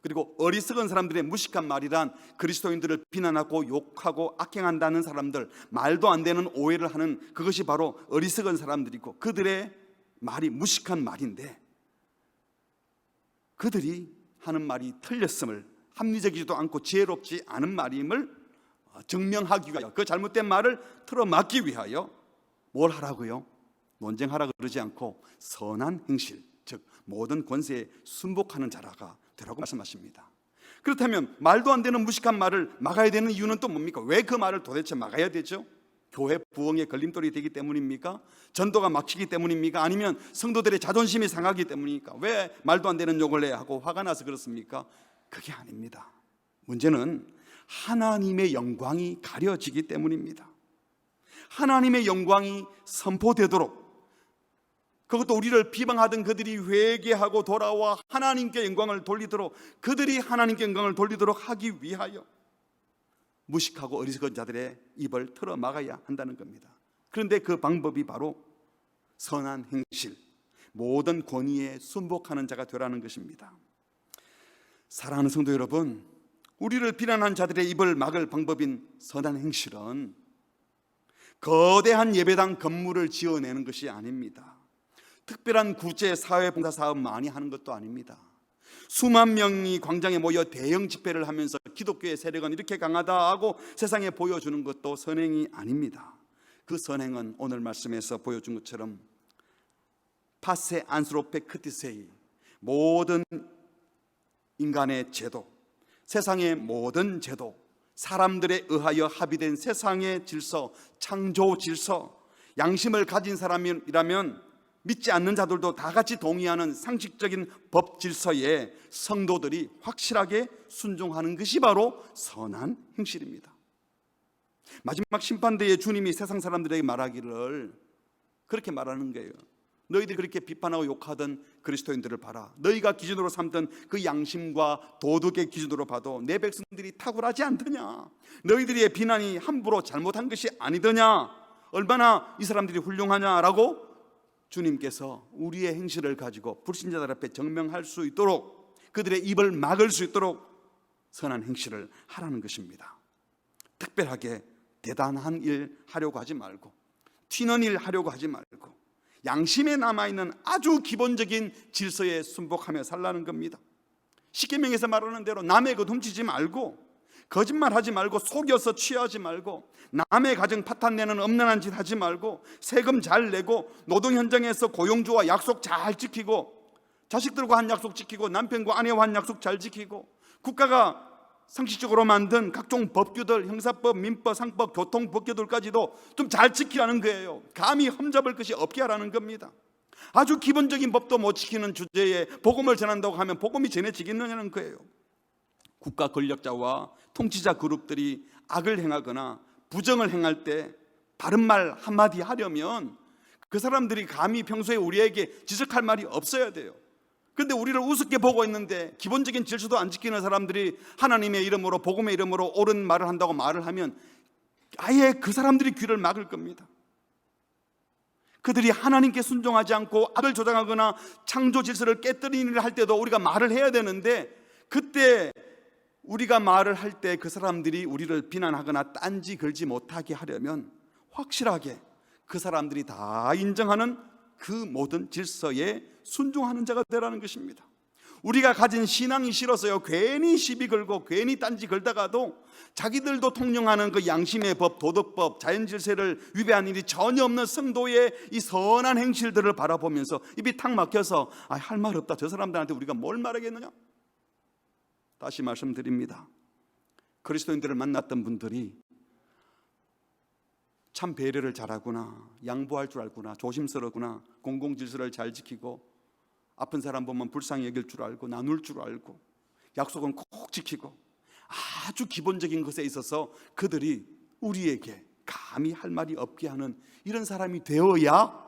그리고 어리석은 사람들의 무식한 말이란 그리스도인들을 비난하고 욕하고 악행한다는 사람들, 말도 안 되는 오해를 하는 그것이 바로 어리석은 사람들이고, 그들의 말이 무식한 말인데 그들이 하는 말이 틀렸음을, 합리적이지도 않고 지혜롭지 않은 말임을 증명하기 위하여, 그 잘못된 말을 틀어막기 위하여 뭘 하라고요? 논쟁하라 그러지 않고 선한 행실, 즉 모든 권세에 순복하는 자라가 되라고 말씀하십니다. 그렇다면 말도 안 되는 무식한 말을 막아야 되는 이유는 또 뭡니까? 왜 그 말을 도대체 막아야 되죠? 교회 부흥의 걸림돌이 되기 때문입니까? 전도가 막히기 때문입니까? 아니면 성도들의 자존심이 상하기 때문입니까? 왜 말도 안 되는 욕을 해야 하고 화가 나서 그렇습니까? 그게 아닙니다. 문제는 하나님의 영광이 가려지기 때문입니다. 하나님의 영광이 선포되도록, 그것도 우리를 비방하던 그들이 회개하고 돌아와 하나님께 영광을 돌리도록, 그들이 하나님께 영광을 돌리도록 하기 위하여 무식하고 어리석은 자들의 입을 틀어 막아야 한다는 겁니다. 그런데 그 방법이 바로 선한 행실, 모든 권위에 순복하는 자가 되라는 것입니다. 사랑하는 성도 여러분, 우리를 비난한 자들의 입을 막을 방법인 선한 행실은 거대한 예배당 건물을 지어내는 것이 아닙니다. 특별한 구제 사회봉사 사업 많이 하는 것도 아닙니다. 수만 명이 광장에 모여 대형 집회를 하면서 기독교의 세력은 이렇게 강하다 하고 세상에 보여주는 것도 선행이 아닙니다. 그 선행은 오늘 말씀에서 보여준 것처럼 파세 안스로페 크티세이, 모든 인간의 제도, 세상의 모든 제도, 사람들에 의하여 합의된 세상의 질서, 창조 질서, 양심을 가진 사람이라면 믿지 않는 자들도 다 같이 동의하는 상식적인 법 질서에 성도들이 확실하게 순종하는 것이 바로 선한 행실입니다. 마지막 심판대에 주님이 세상 사람들에게 말하기를 그렇게 말하는 거예요. 너희들이 그렇게 비판하고 욕하던 그리스도인들을 봐라. 너희가 기준으로 삼던 그 양심과 도덕의 기준으로 봐도 내 백성들이 탁월하지 않더냐? 너희들의 비난이 함부로 잘못한 것이 아니더냐? 얼마나 이 사람들이 훌륭하냐라고 주님께서 우리의 행실을 가지고 불신자들 앞에 증명할 수 있도록, 그들의 입을 막을 수 있도록 선한 행실을 하라는 것입니다. 특별하게 대단한 일 하려고 하지 말고, 튀는 일 하려고 하지 말고, 양심에 남아있는 아주 기본적인 질서에 순복하며 살라는 겁니다. 십계명에서 말하는 대로 남의 것 훔치지 말고, 거짓말하지 말고, 속여서 취하지 말고, 남의 가정 파탄내는 엄난한 짓 하지 말고, 세금 잘 내고, 노동 현장에서 고용주와 약속 잘 지키고, 자식들과 한 약속 지키고, 남편과 아내와 한 약속 잘 지키고, 국가가 상식적으로 만든 각종 법규들, 형사법, 민법, 상법, 교통법규들까지도 좀 잘 지키라는 거예요. 감히 흠잡을 것이 없게 하라는 겁니다. 아주 기본적인 법도 못 지키는 주제에 복음을 전한다고 하면 복음이 전해지겠느냐는 거예요. 국가 권력자와 통치자 그룹들이 악을 행하거나 부정을 행할 때 바른 말 한마디 하려면 그 사람들이 감히 평소에 우리에게 지적할 말이 없어야 돼요. 그런데 우리를 우습게 보고 있는데 기본적인 질서도 안 지키는 사람들이 하나님의 이름으로, 복음의 이름으로 옳은 말을 한다고 말을 하면 아예 그 사람들이 귀를 막을 겁니다. 그들이 하나님께 순종하지 않고 악을 조장하거나 창조 질서를 깨뜨리는 일을 할 때도 우리가 말을 해야 되는데, 그때 우리가 말을 할 때 그 사람들이 우리를 비난하거나 딴지 걸지 못하게 하려면 확실하게 그 사람들이 다 인정하는 그 모든 질서에 순종하는 자가 되라는 것입니다. 우리가 가진 신앙이 싫어서요 괜히 시비 걸고 괜히 딴지 걸다가도 자기들도 통용하는 그 양심의 법, 도덕법, 자연질서를 위배한 일이 전혀 없는 성도의 이 선한 행실들을 바라보면서 입이 탁 막혀서 할 말 없다, 저 사람들한테 우리가 뭘 말하겠느냐, 다시 말씀드립니다. 그리스도인들을 만났던 분들이 참 배려를 잘하구나, 양보할 줄 알구나, 조심스럽구나, 공공질서를 잘 지키고 아픈 사람 보면 불쌍히 여길 줄 알고 나눌 줄 알고 약속은 꼭 지키고 아주 기본적인 것에 있어서 그들이 우리에게 감히 할 말이 없게 하는 이런 사람이 되어야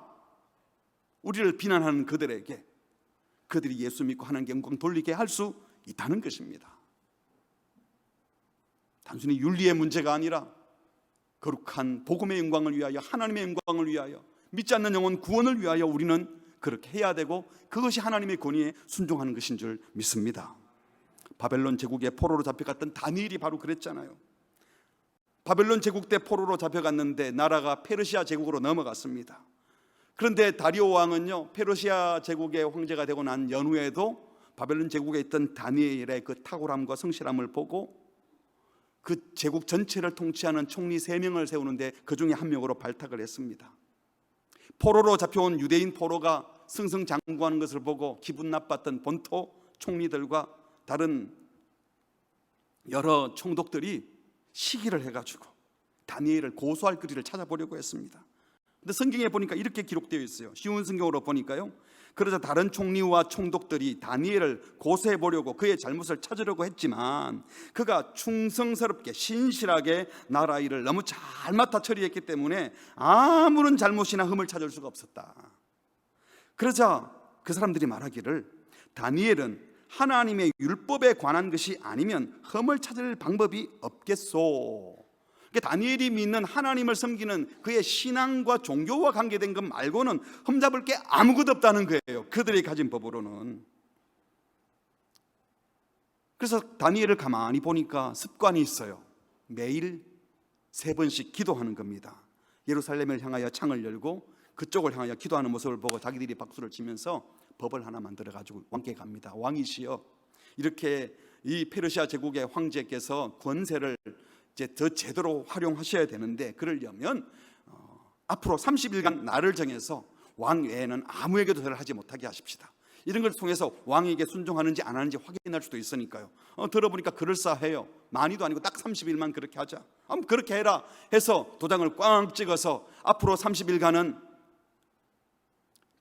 우리를 비난하는 그들에게 그들이 예수 믿고 하나님께 영광 돌리게 할 수 있다는 것입니다. 단순히 윤리의 문제가 아니라 거룩한 복음의 영광을 위하여, 하나님의 영광을 위하여, 믿지 않는 영혼 구원을 위하여 우리는 그렇게 해야 되고 그것이 하나님의 권위에 순종하는 것인 줄 믿습니다. 바벨론 제국의 포로로 잡혀갔던 다니엘이 바로 그랬잖아요. 바벨론 제국 때 포로로 잡혀갔는데 나라가 페르시아 제국으로 넘어갔습니다. 그런데 다리오 왕은요, 페르시아 제국의 황제가 되고 난 연후에도 바벨론 제국에 있던 다니엘의 그 탁월함과 성실함을 보고 그 제국 전체를 통치하는 총리 3명을 세우는데 그 중에 한 명으로 발탁을 했습니다. 포로로 잡혀온 유대인 포로가 승승장구하는 것을 보고 기분 나빴던 본토 총리들과 다른 여러 총독들이 시기를 해가지고 다니엘을 고소할 거리를 찾아보려고 했습니다. 근데 성경에 보니까 이렇게 기록되어 있어요. 쉬운 성경으로 보니까요, 그러자 다른 총리와 총독들이 다니엘을 고소해 보려고 그의 잘못을 찾으려고 했지만 그가 충성스럽게 신실하게 나라 일을 너무 잘 맡아 처리했기 때문에 아무런 잘못이나 흠을 찾을 수가 없었다. 그러자 그 사람들이 말하기를 다니엘은 하나님의 율법에 관한 것이 아니면 흠을 찾을 방법이 없겠소. 그러니까 다니엘이 믿는 하나님을 섬기는 그의 신앙과 종교와 관계된 것 말고는 흠잡을 게 아무것도 없다는 거예요, 그들이 가진 법으로는. 그래서 다니엘을 가만히 보니까 습관이 있어요. 매일 3번씩 기도하는 겁니다. 예루살렘을 향하여 창을 열고 그쪽을 향하여 기도하는 모습을 보고 자기들이 박수를 치면서 법을 하나 만들어가지고 왕께 갑니다. 왕이시여, 이렇게 이 페르시아 제국의 황제께서 권세를 이제 더 제대로 활용하셔야 되는데 그러려면 앞으로 30일간 날을 정해서 왕 외에는 아무에게도 대를 하지 못하게 하십시다. 이런 걸 통해서 왕에게 순종하는지 안 하는지 확인할 수도 있으니까요. 들어보니까 그럴싸해요. 많이도 아니고 딱 30일만 그렇게 하자. 그렇게 해라 해서 도장을 꽝 찍어서 앞으로 30일간은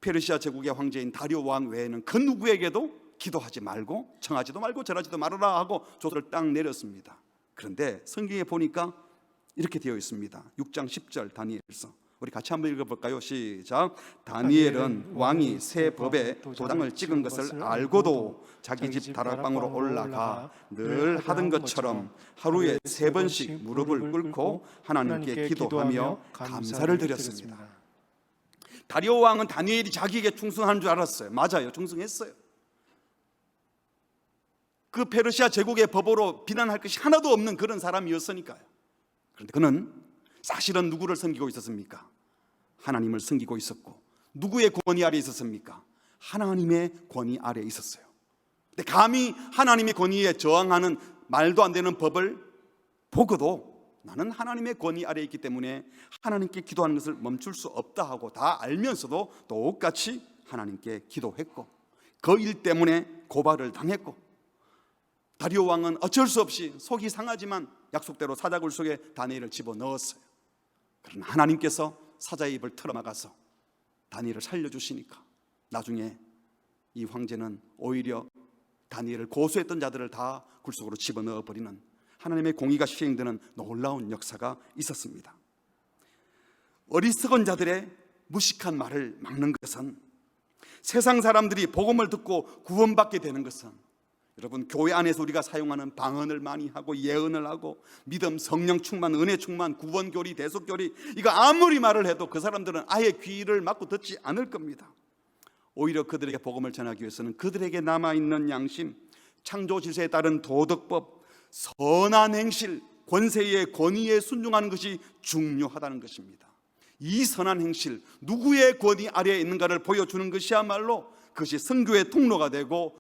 페르시아 제국의 황제인 다리오 왕 외에는 그 누구에게도 기도하지 말고 청하지도 말고 절하지도 말아라 하고 조서를 딱 내렸습니다. 그런데 성경에 보니까 이렇게 되어 있습니다. 6장 10절 다니엘서, 우리 같이 한번 읽어볼까요? 시작. 다니엘은 왕이 새 법에 도장을 찍은 것을 알고도 자기 집 다락방으로 올라가 늘 하던 것처럼 하루에 3번씩 무릎을 꿇고 하나님께 기도하며 감사를 드렸습니다. 다리오 왕은 다니엘이 자기에게 충성하는 줄 알았어요. 맞아요, 충성했어요. 그 페르시아 제국의 법으로 비난할 것이 하나도 없는 그런 사람이었으니까요. 그런데 그는 사실은 누구를 섬기고 있었습니까? 하나님을 섬기고 있었고, 누구의 권위 아래 있었습니까? 하나님의 권위 아래 있었어요. 근데 감히 하나님의 권위에 저항하는 말도 안 되는 법을 보고도 나는 하나님의 권위 아래 있기 때문에 하나님께 기도하는 것을 멈출 수 없다 하고 다 알면서도 똑같이 하나님께 기도했고, 그 일 때문에 고발을 당했고, 다리오 왕은 어쩔 수 없이 속이 상하지만 약속대로 사자굴 속에 다니엘을 집어넣었어요. 그러나 하나님께서 사자의 입을 틀어막아서 다니엘을 살려주시니까 나중에 이 황제는 오히려 다니엘을 고소했던 자들을 다 굴속으로 집어넣어버리는 하나님의 공의가 시행되는 놀라운 역사가 있었습니다. 어리석은 자들의 무식한 말을 막는 것은, 세상 사람들이 복음을 듣고 구원받게 되는 것은, 여러분, 교회 안에서 우리가 사용하는 방언을 많이 하고 예언을 하고 믿음, 성령 충만, 은혜 충만, 구원교리, 대속교리, 이거 아무리 말을 해도 그 사람들은 아예 귀를 막고 듣지 않을 겁니다. 오히려 그들에게 복음을 전하기 위해서는 그들에게 남아있는 양심, 창조 질서에 따른 도덕법, 선한 행실, 권세의 권위에 순종하는 것이 중요하다는 것입니다. 이 선한 행실, 누구의 권위 아래에 있는가를 보여주는 것이야말로 그것이 선교의 통로가 되고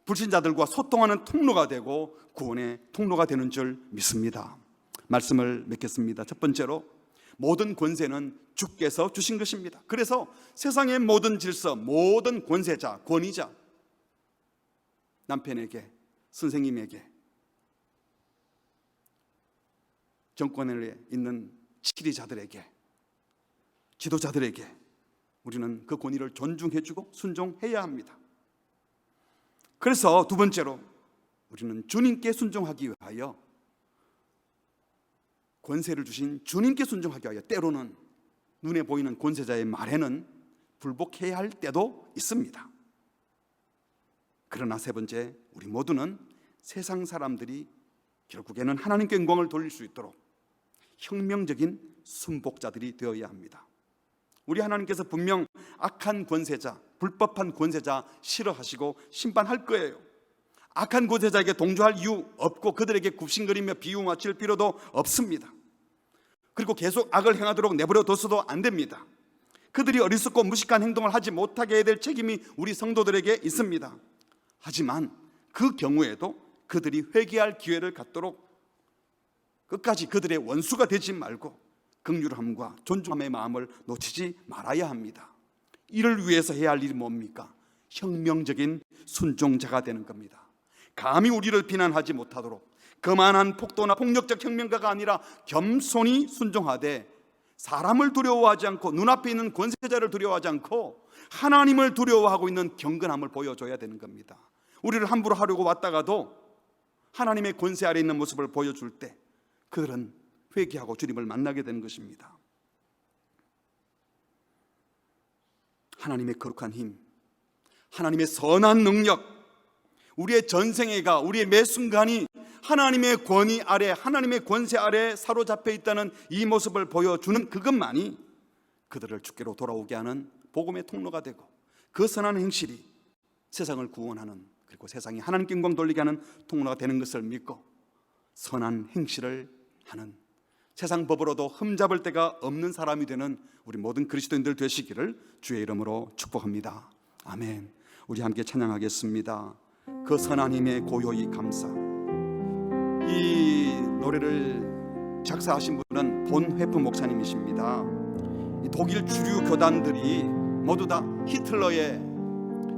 불신자들과 소통하는 통로가 되고 구원의 통로가 되는 줄 믿습니다. 말씀을 맺겠습니다. 첫 번째로, 모든 권세는 주께서 주신 것입니다. 그래서 세상의 모든 질서, 모든 권세자, 권위자, 남편에게, 선생님에게, 정권에 있는 지도자들에게 우리는 그 권위를 존중해주고 순종해야 합니다. 그래서 두 번째로 우리는 주님께 순종하기 위하여, 권세를 주신 주님께 순종하기 위하여 때로는 눈에 보이는 권세자의 말에는 불복해야 할 때도 있습니다. 그러나 세 번째, 우리 모두는 세상 사람들이 결국에는 하나님께 영광을 돌릴 수 있도록 혁명적인 순복자들이 되어야 합니다. 우리 하나님께서 분명 악한 권세자, 불법한 권세자 싫어하시고 심판할 거예요. 악한 권세자에게 동조할 이유 없고 그들에게 굽신거리며 비유 맞출 필요도 없습니다. 그리고 계속 악을 행하도록 내버려 둬서도 안 됩니다. 그들이 어리석고 무식한 행동을 하지 못하게 해야 될 책임이 우리 성도들에게 있습니다. 하지만 그 경우에도 그들이 회개할 기회를 갖도록 끝까지 그들의 원수가 되지 말고 긍휼함과 존중함의 마음을 놓치지 말아야 합니다. 이를 위해서 해야 할 일이 뭡니까? 혁명적인 순종자가 되는 겁니다. 감히 우리를 비난하지 못하도록 거만한 폭도나 폭력적 혁명가가 아니라 겸손히 순종하되 사람을 두려워하지 않고 눈앞에 있는 권세자를 두려워하지 않고 하나님을 두려워하고 있는 경건함을 보여줘야 되는 겁니다. 우리를 함부로 하려고 왔다가도 하나님의 권세 아래 있는 모습을 보여줄 때 그들은 회개하고 주님을 만나게 되는 것입니다. 하나님의 거룩한 힘, 하나님의 선한 능력, 우리의 전생애가, 우리의 매 순간이 하나님의 권위 아래, 하나님의 권세 아래 사로잡혀 있다는 이 모습을 보여주는 그것만이 그들을 주께로 돌아오게 하는 복음의 통로가 되고, 그 선한 행실이 세상을 구원하는, 그리고 세상이 하나님께 영광 돌리게 하는 통로가 되는 것을 믿고 선한 행실을 하는, 세상 법으로도 흠잡을 데가 없는 사람이 되는 우리 모든 그리스도인들 되시기를 주의 이름으로 축복합니다. 아멘. 우리 함께 찬양하겠습니다. 그 선한 힘에 고요히 감사. 이 노래를 작사하신 분은 본회프 목사님이십니다. 독일 주류 교단들이 모두 다 히틀러의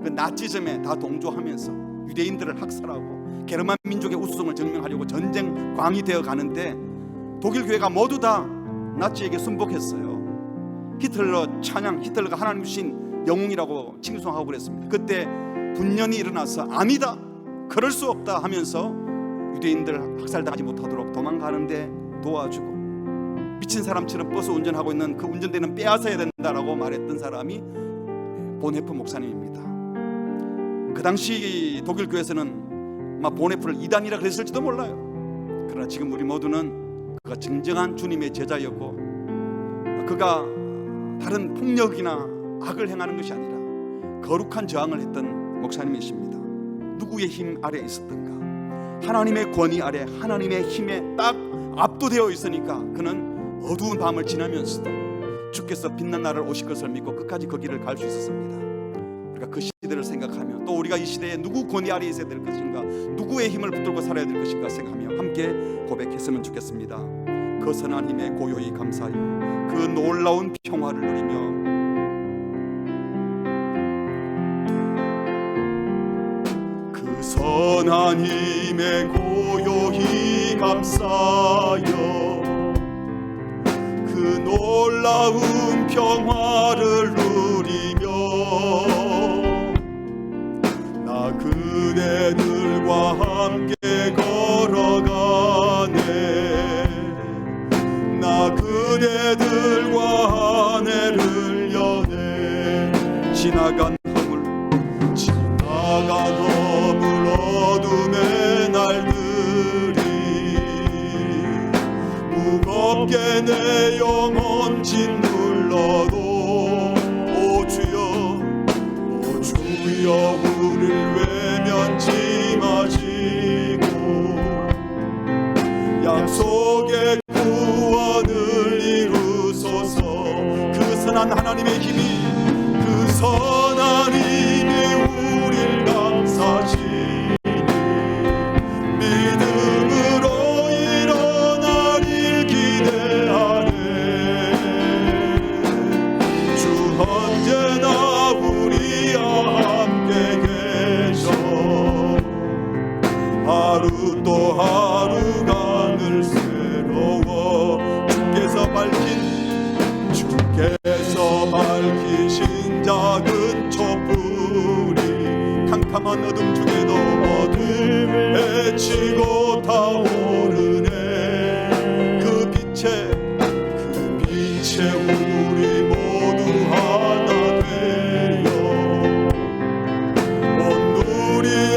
그 나치즘에 다 동조하면서 유대인들을 학살하고 게르만 민족의 우수성을 증명하려고 전쟁 광이 되어 가는데 독일 교회가 모두 다 나치에게 순복했어요. 히틀러 찬양, 히틀러가 하나님 주신 영웅이라고 칭송하고 그랬습니다. 그때 분연이 일어나서 아니다, 그럴 수 없다 하면서 유대인들 학살당하지 못하도록 도망가는데 도와주고, 미친 사람처럼 버스 운전하고 있는 그 운전대는 빼앗아야 된다라고 말했던 사람이 본헤프 목사님입니다. 그 당시 독일 교회에서는 본헤프를 이단이라 그랬을지도 몰라요. 그러나 지금 우리 모두는 그가 진정한 주님의 제자였고, 그가 다른 폭력이나 악을 행하는 것이 아니라 거룩한 저항을 했던 목사님이십니다. 누구의 힘 아래 있었던가? 하나님의 권위 아래, 하나님의 힘에 딱 압도되어 있으니까 그는 어두운 밤을 지나면서도 주께서 빛난 날을 오실 것을 믿고 끝까지 그 길을 갈 수 있었습니다. 우리가 그 시대를 생각하며, 또 우리가 이 시대에 누구 권위 아래 있어야 될 것인가, 누구의 힘을 붙들고 살아야 될 것인가 생각하며 함께 고백했으면 좋겠습니다. 그 선한 힘에 고요히 감사하여 그 놀라운 평화를 누리며 그 선한 힘에 고요히 감사하여 그 놀라운 평화를 누리며 나 그대들과 함께 걸어가네. 나 그대들과 한 해를 여네. 지나간 허물 어둠의 날들이 무겁게 내 영혼 짓눌러도 오 주여 우리를 외면치 마시고 약속의 구원을 이루소서. 그 선한 하나님의 힘이, 그 선한 힘이 우릴 감싸시니 믿음으로 일어나길 기대하네. 주 언제나 우리와 함께 계셔. 하루 또 하루가 늘 새로워. 헤치고 타오르네. 그 빛에 우리 모두 하나 되어 온누리에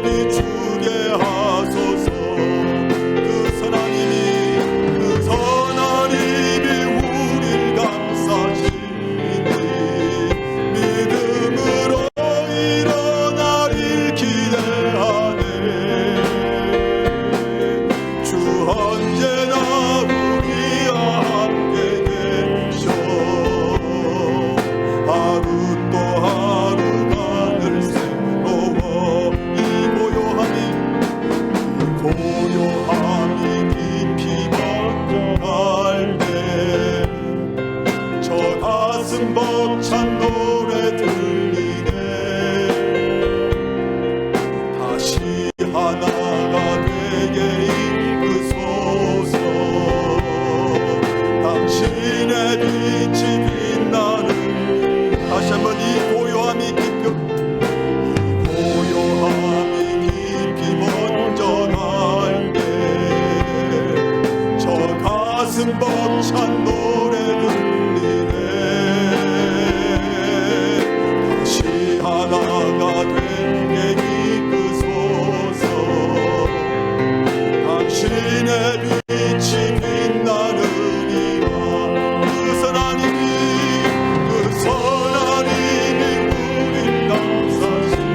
비추게 하소서. 그 선하님이 우릴 감싸시니 믿음으로 일어나릴 기대하네. 주 언제나 우리와 함께 계셔. 하루 또 하루가 늘 새로워. 이 고요함이 깊이 번져갈 때 저 가슴 벅찬 노래 들리네. 다시 하나가 되게 이끄소서. 당신의 빛이 빛나는. 다시 한번 이 고요함이 깊이 번져갈 때 저 가슴 벅찬 노래 들리네. 다시 하나가 되게 이끄소서. 당신의 빛이 빛나느니라. 그 선하님이 우릴 감싸시니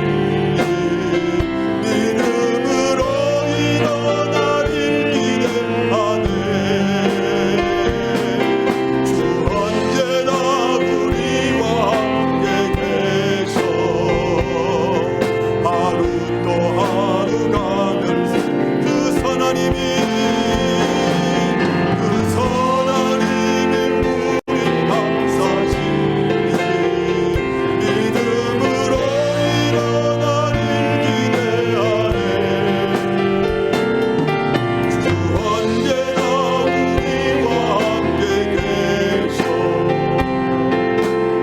믿음으로 일어나릴 기대하네. 주 언제나 우리와 함께 계셔. 하루 또 하루가 늘 그 선하님이 우릴 감싸시니 믿음으로 일어나릴 기대하네. 주 언제나 우리와 함께 계셔.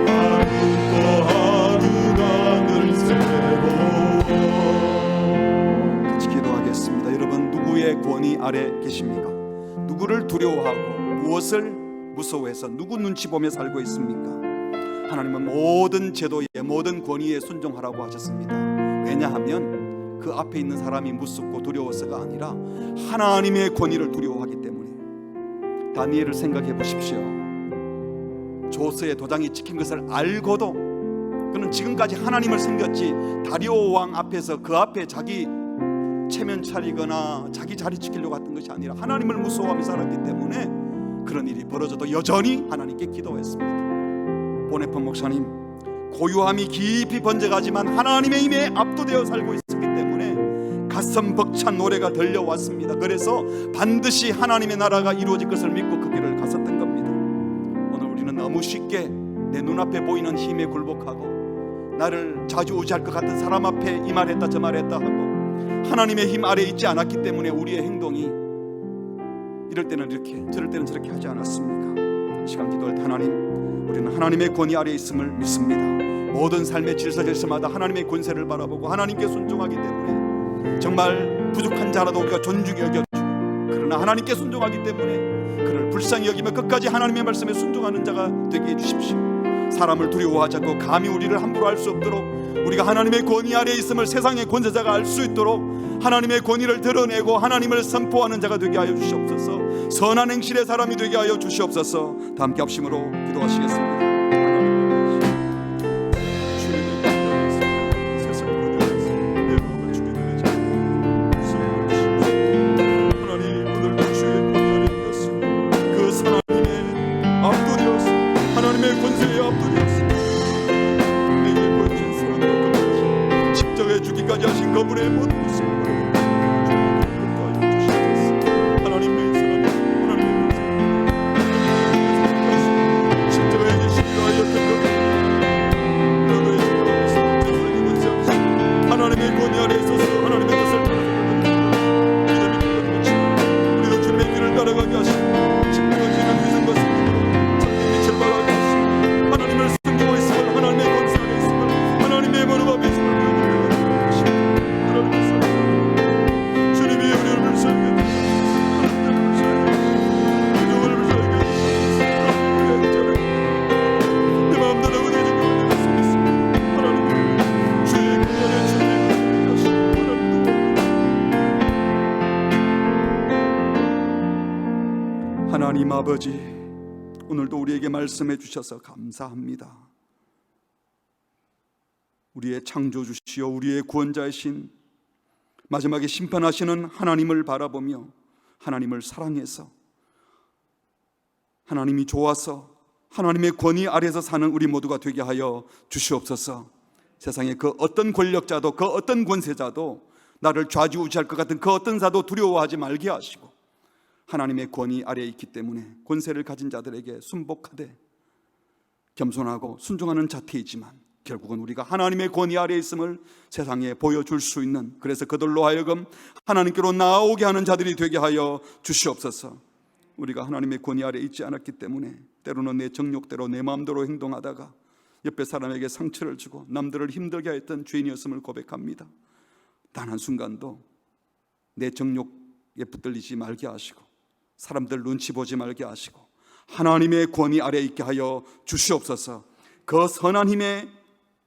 하루 또 하루가 늘 새로워. 같이 기도하겠습니다. 여러분, 누구의 권위 아래 계십니까? 누구를 두려워하고 무엇을 무서워해서 누구 눈치 보며 살고 있습니까? 하나님은 모든 제도에 모든 권위에 순종하라고 하셨습니다. 왜냐하면 그 앞에 있는 사람이 무섭고 두려워서가 아니라 하나님의 권위를 두려워하기 때문에. 다니엘을 생각해 보십시오. 조서의 도장이 찍힌 것을 알고도 그는 지금까지 하나님을 섬겼지 다리오 왕 앞에서 그 앞에 자기 체면 차리거나 자기 자리 지키려고 했던 것이 아니라 하나님을 무서워하며 살았기 때문에 그런 일이 벌어져도 여전히 하나님께 기도했습니다. 보네폰 목사님, 고요함이 깊이 번져가지만 하나님의 힘에 압도되어 살고 있었기 때문에 가슴 벅찬 노래가 들려왔습니다. 그래서 반드시 하나님의 나라가 이루어질 것을 믿고 그 길을 갔었던 겁니다. 오늘 우리는 너무 쉽게 내 눈앞에 보이는 힘에 굴복하고 나를 좌지우지할 것 같은 사람 앞에 이 말했다 저 말했다 하고 하나님의 힘 아래에 있지 않았기 때문에 우리의 행동이 이럴 때는 이렇게 저럴 때는 저렇게 하지 않았습니까? 시간 기도할 때 하나님, 우리는 하나님의 권위 아래에 있음을 믿습니다. 모든 삶의 질서질서마다 하나님의 권세를 바라보고 하나님께 순종하기 때문에 정말 부족한 자라도 우리가 존중히 여겨주고, 그러나 하나님께 순종하기 때문에 그를 불쌍히 여기며 끝까지 하나님의 말씀에 순종하는 자가 되게 해주십시오. 사람을 두려워하지 않고 감히 우리를 함부로 할 수 없도록 우리가 하나님의 권위 아래에 있음을 세상의 권세자가 알 수 있도록 하나님의 권위를 드러내고 하나님을 선포하는 자가 되게 하여 주시옵소서. 선한 행실의 사람이 되게 하여 주시옵소서. 다 함께 합심으로 기도하시겠습니다. 주기까지 하신 그분의 모든 모습을 하나님의 사랑이 하나님의 십자가에 계시기로 하였던 하나님의 권위 아래 있어서 하나님의 뜻을 우리도 주님의 길을 따라가게 하시고 십자가 지는 위선과 승리로 참된 빛을 발하게 하시고 하나님을 순종하고 있음을 하나님의 권세 아래 있음을 하나님의 머리 앞에 있음을 하나님 아버지, 오늘도 우리에게 말씀해 주셔서 감사합니다. 우리의 창조주시여 우리의 구원자이신 마지막에 심판하시는 하나님을 바라보며 하나님을 사랑해서 하나님이 좋아서 하나님의 권위 아래에서 사는 우리 모두가 되게 하여 주시옵소서. 세상의 그 어떤 권력자도 그 어떤 권세자도 나를 좌지우지할 것 같은 그 어떤 자도 두려워하지 말게 하시고 하나님의 권위 아래에 있기 때문에 권세를 가진 자들에게 순복하되 겸손하고 순종하는 자태이지만 결국은 우리가 하나님의 권위 아래에 있음을 세상에 보여줄 수 있는, 그래서 그들로 하여금 하나님께로 나아오게 하는 자들이 되게 하여 주시옵소서. 우리가 하나님의 권위 아래에 있지 않았기 때문에 때로는 내 정욕대로 내 마음대로 행동하다가 옆에 사람에게 상처를 주고 남들을 힘들게 했던 죄인이었음을 고백합니다. 단 한순간도 내 정욕에 붙들리지 말게 하시고 사람들 눈치 보지 말게 하시고 하나님의 권위 아래에 있게 하여 주시옵소서. 그 선한 힘에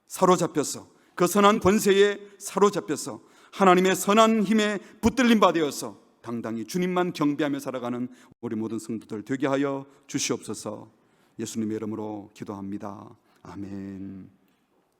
사로잡혀서 그 선한 권세에 사로잡혀서 하나님의 선한 힘에 붙들림 받아서 당당히 주님만 경배하며 살아가는 우리 모든 성도들 되게 하여 주시옵소서. 예수님의 이름으로 기도합니다. 아멘.